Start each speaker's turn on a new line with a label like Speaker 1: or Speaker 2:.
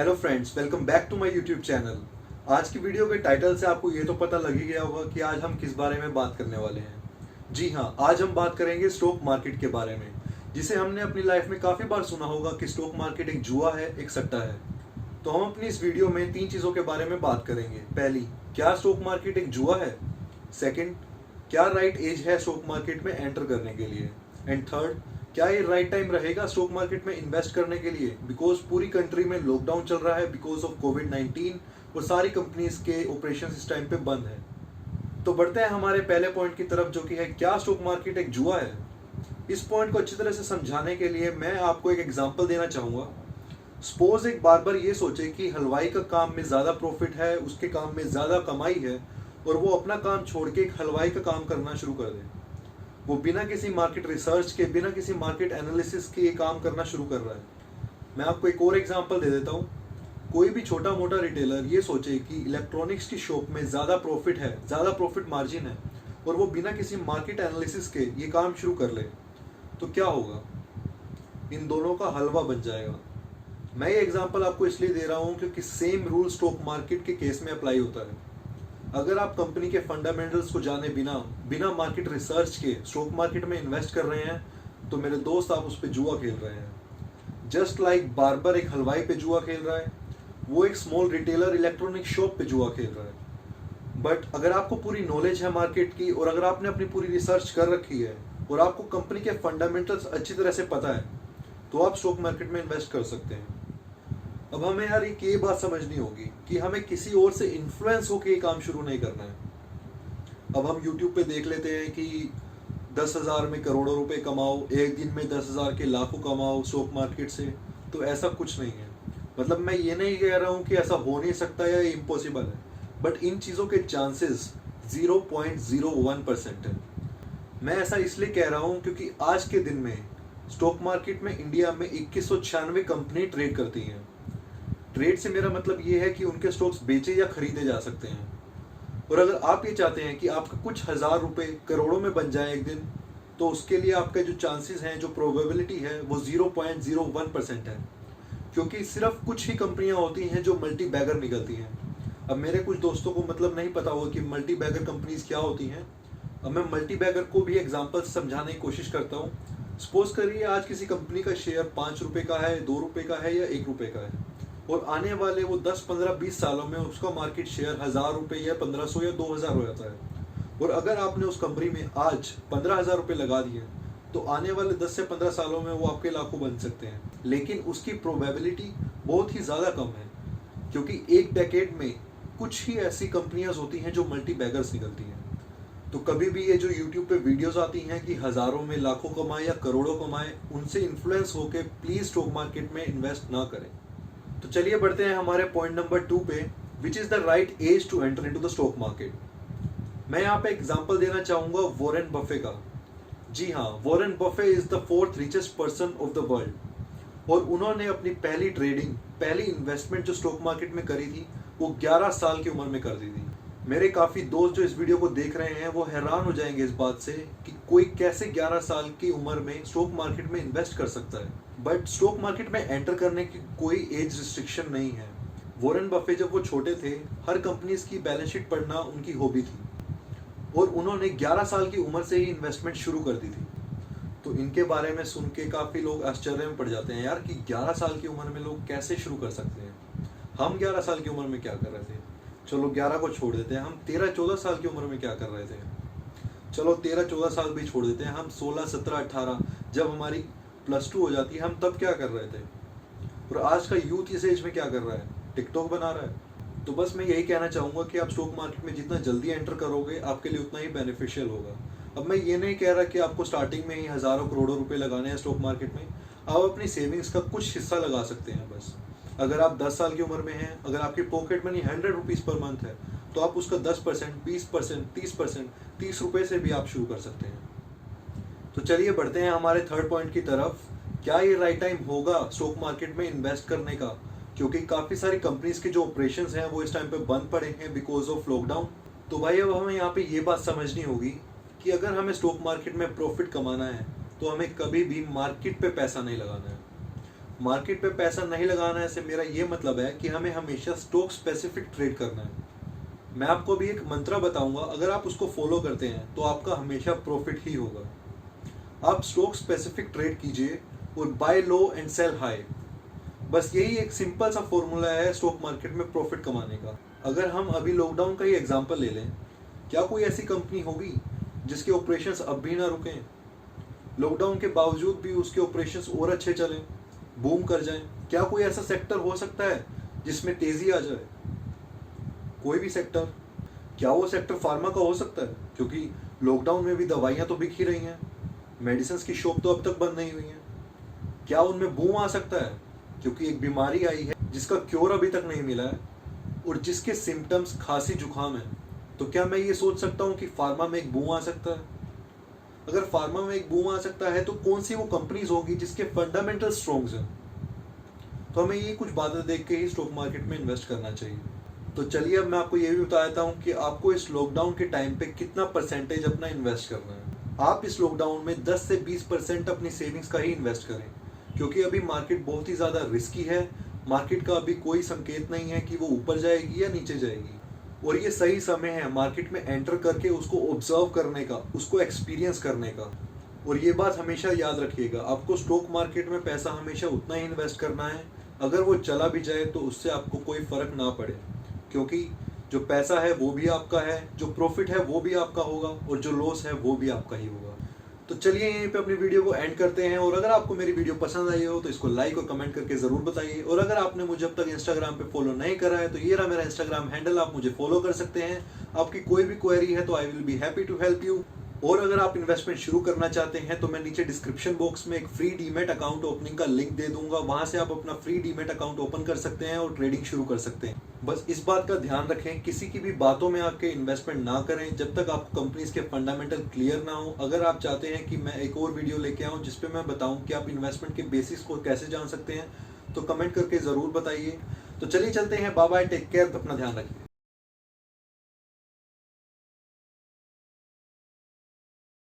Speaker 1: Hello friends, welcome back to my YouTube channel. आज की video के टाइटल से आपको ये तो पता लग ही गया होगा कि आज हम किस बारे में बात करने वाले हैं। जी हाँ, आज हम बात करेंगे स्टॉक मार्केट के बारे में, जिसे हमने अपनी लाइफ में काफ़ी बार सुना होगा कि स्टॉक मार्केट एक जुआ है, एक सट्टा है। तो हम अपनी इस वीडियो में 3 चीज़ों के बारे में बात करेंगे। पहली, क्या स्टॉक मार्केट एक जुआ है? सेकेंड, क्या राइट एज है स्टॉक मार्केट में एंटर करने के लिए? एंड थर्ड, क्या ये राइट टाइम रहेगा स्टॉक मार्केट में इन्वेस्ट करने के लिए? बिकॉज पूरी कंट्री में लॉकडाउन चल रहा है बिकॉज ऑफ कोविड-19 और सारी कंपनीज के ऑपरेशन इस टाइम पे बंद है। तो बढ़ते हैं हमारे पहले पॉइंट की तरफ, जो कि है क्या स्टॉक मार्केट एक जुआ है। इस पॉइंट को अच्छी तरह से समझाने के लिए मैं आपको एक एग्जांपल देना चाहूँगा। सपोज एक बार्बर ये सोचे कि हलवाई का काम में ज़्यादा प्रॉफिट है, उसके काम में ज़्यादा कमाई है, और वो अपना काम छोड़ के एक हलवाई का काम करना शुरू कर दे। वो बिना किसी मार्केट रिसर्च के, बिना किसी मार्केट एनालिसिस के ये काम करना शुरू कर रहा है। मैं आपको एक और एग्जांपल दे देता हूँ। कोई भी छोटा मोटा रिटेलर ये सोचे कि इलेक्ट्रॉनिक्स की शॉप में ज़्यादा प्रॉफिट है, ज़्यादा प्रॉफिट मार्जिन है, और वो बिना किसी मार्केट एनालिसिस के ये काम शुरू कर ले, तो क्या होगा? इन दोनों का हलवा बन जाएगा। मैं ये एग्जांपल आपको इसलिए दे रहा हूँ क्योंकि सेम रूल स्टॉक मार्केट के केस में अप्लाई होता है। अगर आप कंपनी के फंडामेंटल्स को जाने बिना मार्केट रिसर्च के स्टॉक मार्केट में इन्वेस्ट कर रहे हैं, तो मेरे दोस्त आप उस पर जुआ खेल रहे हैं। जस्ट लाइक बार्बर एक हलवाई पे जुआ खेल रहा है, वो एक स्मॉल रिटेलर इलेक्ट्रॉनिक शॉप पे जुआ खेल रहा है। बट अगर आपको पूरी नॉलेज है मार्केट की, और अगर आपने अपनी पूरी रिसर्च कर रखी है, और आपको कंपनी के फंडामेंटल्स अच्छी तरह से पता है, तो आप स्टॉक मार्केट में इन्वेस्ट कर सकते हैं। अब हमें यार एक ये बात समझनी होगी कि हमें किसी और से इन्फ्लुएंस होकर ये काम शुरू नहीं करना है। अब हम YouTube पे देख लेते हैं कि 10,000 में करोड़ों रुपए कमाओ, एक दिन में 10,000 के लाखों कमाओ स्टॉक मार्केट से। तो ऐसा कुछ नहीं है। मतलब मैं ये नहीं कह रहा हूँ कि ऐसा हो नहीं सकता या इम्पॉसिबल है, बट इन चीज़ों के चांसेस 0.01% है। मैं ऐसा इसलिए कह रहा हूँ क्योंकि आज के दिन में स्टॉक मार्केट में इंडिया में 2196 कंपनी ट्रेड करती हैं। ट्रेड से मेरा मतलब ये है कि उनके स्टॉक्स बेचे या खरीदे जा सकते हैं। और अगर आप ये चाहते हैं कि आपका कुछ हज़ार रुपए करोड़ों में बन जाए एक दिन, तो उसके लिए आपका जो चांसेस हैं, जो प्रोबेबिलिटी है, वो 0.01% है। क्योंकि सिर्फ कुछ ही कंपनियां होती हैं जो मल्टी बैगर निकलती हैं। अब मेरे कुछ दोस्तों को मतलब नहीं पता होगा कि मल्टी बैगर कंपनीज क्या होती हैं। अब मैं मल्टी बैगर को भी एग्जाम्पल से समझाने की कोशिश करता हूँ। सपोज करिए आज किसी कंपनी का शेयर 5 रुपये का है, 2 रुपये का है या 1 रुपये का है, और आने वाले वो 10, 15, 20 सालों में उसका मार्केट शेयर 1,000 रुपये या 1,500 या 2,000 हो जाता है। और अगर आपने उस कंपनी में आज 15,000 रुपये लगा दिए, तो आने वाले 10 से 15 सालों में वो आपके लाखों बन सकते हैं। लेकिन उसकी प्रोबेबिलिटी बहुत ही ज़्यादा कम है, क्योंकि एक डेकेड में कुछ ही ऐसी कंपनियां होती हैं जो मल्टी बैगर्स निकलती हैं। तो कभी भी ये जो यूट्यूब पे वीडियोस आती हैं कि हज़ारों में लाखों कमाए या करोड़ों कमाए, उनसे इन्फ्लुएंस होकर प्लीज़ स्टॉक मार्केट में इन्वेस्ट ना करें। तो चलिए बढ़ते हैं हमारे पॉइंट नंबर 2 पे, which is the right age to enter into the stock market. मैं यहाँ पे एग्जांपल देना चाहूंगा वॉरेन बफे का। जी हाँ, Warren Buffett is the 4th richest person of the world, और उन्होंने अपनी पहली ट्रेडिंग, पहली इन्वेस्टमेंट जो स्टॉक मार्केट में करी थी, वो 11 साल की उम्र में कर दी थी। मेरे काफ़ी दोस्त जो इस वीडियो को देख रहे हैं वो हैरान हो जाएंगे इस बात से कि कोई कैसे 11 साल की उम्र में स्टॉक मार्केट में इन्वेस्ट कर सकता है। बट स्टॉक मार्केट में एंटर करने की कोई एज रिस्ट्रिक्शन नहीं है। वॉरेन बफे जब वो छोटे थे, हर कंपनीज की बैलेंस शीट पढ़ना उनकी हॉबी थी, और उन्होंने 11 साल की उम्र से ही इन्वेस्टमेंट शुरू कर दी थी। तो इनके बारे में सुन के काफ़ी लोग आश्चर्य में पड़ जाते हैं यार कि 11 साल की उम्र में लोग कैसे शुरू कर सकते हैं। हम 11 साल की उम्र में क्या कर रहे थे? चलो 11 को छोड़ देते हैं, हम 13-14 साल की उम्र में क्या कर रहे थे? चलो 13-14 साल भी छोड़ देते हैं, हम 16, 17, 18 जब हमारी +2 हो जाती है, हम तब क्या कर रहे थे? और आज का यूथ इस एज में क्या कर रहा है? टिकटॉक बना रहा है। तो बस मैं यही कहना चाहूँगा कि आप स्टॉक मार्केट में जितना जल्दी एंटर करोगे, आपके लिए उतना ही बेनिफिशियल होगा। अब मैं ये नहीं कह रहा कि आपको स्टार्टिंग में ही हज़ारों करोड़ों रुपए लगाने हैं स्टॉक मार्केट में। आप अपनी सेविंग्स का कुछ हिस्सा लगा सकते हैं बस। अगर आप 10 साल की उम्र में हैं, अगर आपकी pocket money 100 rupees per month है, तो आप उसका 10%, 20%, 30%, 30 रुपये से भी आप शुरू कर सकते हैं। तो चलिए बढ़ते हैं हमारे थर्ड पॉइंट की तरफ। क्या ये राइट टाइम होगा स्टॉक मार्केट में इन्वेस्ट करने का? क्योंकि काफ़ी सारी कंपनीज के जो ऑपरेशंस हैं वो इस टाइम पे बंद पड़े हैं बिकॉज ऑफ लॉकडाउन। तो भाई अब हमें यहाँ पे ये बात समझनी होगी कि अगर हमें स्टॉक मार्केट में प्रॉफिट कमाना है, तो हमें कभी भी मार्केट पे पैसा नहीं लगाना है। मार्केट पे पैसा नहीं लगाना है से मेरा ये मतलब है कि हमें हमेशा स्टॉक स्पेसिफिक ट्रेड करना है। मैं आपको अभी एक मंत्र बताऊंगा, अगर आप उसको फॉलो करते हैं तो आपका हमेशा प्रॉफिट ही होगा। आप स्टॉक स्पेसिफिक ट्रेड कीजिए और buy low and sell high. बस यही एक सिंपल सा फॉर्मूला है स्टॉक मार्केट में प्रॉफिट कमाने का। अगर हम अभी लॉकडाउन का ही एग्जांपल ले लें, क्या कोई ऐसी कंपनी होगी जिसके ऑपरेशंस अब भी ना रुकें, लॉकडाउन के बावजूद भी उसके ऑपरेशंस और अच्छे चलें, बूम कर जाएं? क्या कोई ऐसा सेक्टर हो सकता है जिसमें तेजी आ जाए? कोई भी सेक्टर? क्या वो सेक्टर फार्मा का हो सकता है? क्योंकि लॉकडाउन में भी दवाइयां तो बिक ही रही हैं, मेडिसिन की शॉप तो अब तक बंद नहीं हुई हैं। क्या उनमें बूम आ सकता है? क्योंकि एक बीमारी आई है जिसका क्योर अभी तक नहीं मिला है और जिसके सिम्टम्स खांसी जुकाम है। तो क्या मैं ये सोच सकता हूँ कि फार्मा में एक बूम आ सकता है? अगर फार्मा में एक बूम आ सकता है तो कौन सी वो कंपनीज होगी जिसके फंडामेंटल स्ट्रॉन्ग हैं? तो हमें ये कुछ बातें देख के ही स्टॉक मार्केट में इन्वेस्ट करना चाहिए। तो चलिए अब मैं आपको ये भी बता देता हूँ कि आपको इस लॉकडाउन के टाइम पे कितना परसेंटेज अपना इन्वेस्ट करना है। आप इस लॉकडाउन में 10 से 20% अपनी सेविंग्स का ही इन्वेस्ट करें, क्योंकि अभी मार्केट बहुत ही ज़्यादा रिस्की है। मार्केट का अभी कोई संकेत नहीं है कि वो ऊपर जाएगी या नीचे जाएगी, और ये सही समय है मार्केट में एंटर करके उसको ऑब्जर्व करने का, उसको एक्सपीरियंस करने का। और ये बात हमेशा याद रखिएगा, आपको स्टॉक मार्केट में पैसा हमेशा उतना ही इन्वेस्ट करना है, अगर वो चला भी जाए तो उससे आपको कोई फर्क ना पड़े, क्योंकि जो पैसा है वो भी आपका है, जो प्रॉफिट है वो भी आपका होगा और जो लॉस है वो भी आपका ही होगा। तो चलिए यहीं पे अपनी वीडियो को एंड करते हैं, और अगर आपको मेरी वीडियो पसंद आई हो तो इसको लाइक और कमेंट करके जरूर बताइए। और अगर आपने मुझे अब तक इंस्टाग्राम पे फॉलो नहीं करा है तो ये रहा मेरा इंस्टाग्राम हैंडल, आप मुझे फॉलो कर सकते हैं। आपकी कोई भी क्वेरी है तो I will be happy to help you. और अगर आप इन्वेस्टमेंट शुरू करना चाहते हैं तो मैं नीचे डिस्क्रिप्शन बॉक्स में एक फ्री डीमेट अकाउंट ओपनिंग का लिंक दे दूंगा, वहां से आप अपना फ्री डीमेट अकाउंट ओपन कर सकते हैं और ट्रेडिंग शुरू कर सकते हैं। बस इस बात का ध्यान रखें, किसी की भी बातों में आके इन्वेस्टमेंट ना करें जब तक आपको कंपनीज के फंडामेंटल क्लियर ना हो। अगर आप चाहते हैं कि मैं एक और वीडियो लेके आऊं जिसपे मैं बताऊं कि आप इन्वेस्टमेंट के बेसिस को कैसे जान सकते हैं, तो कमेंट करके जरूर बताइए। तो चलिए चलते हैं, बाय बाय, टेक केयर, अपना ध्यान रखिए।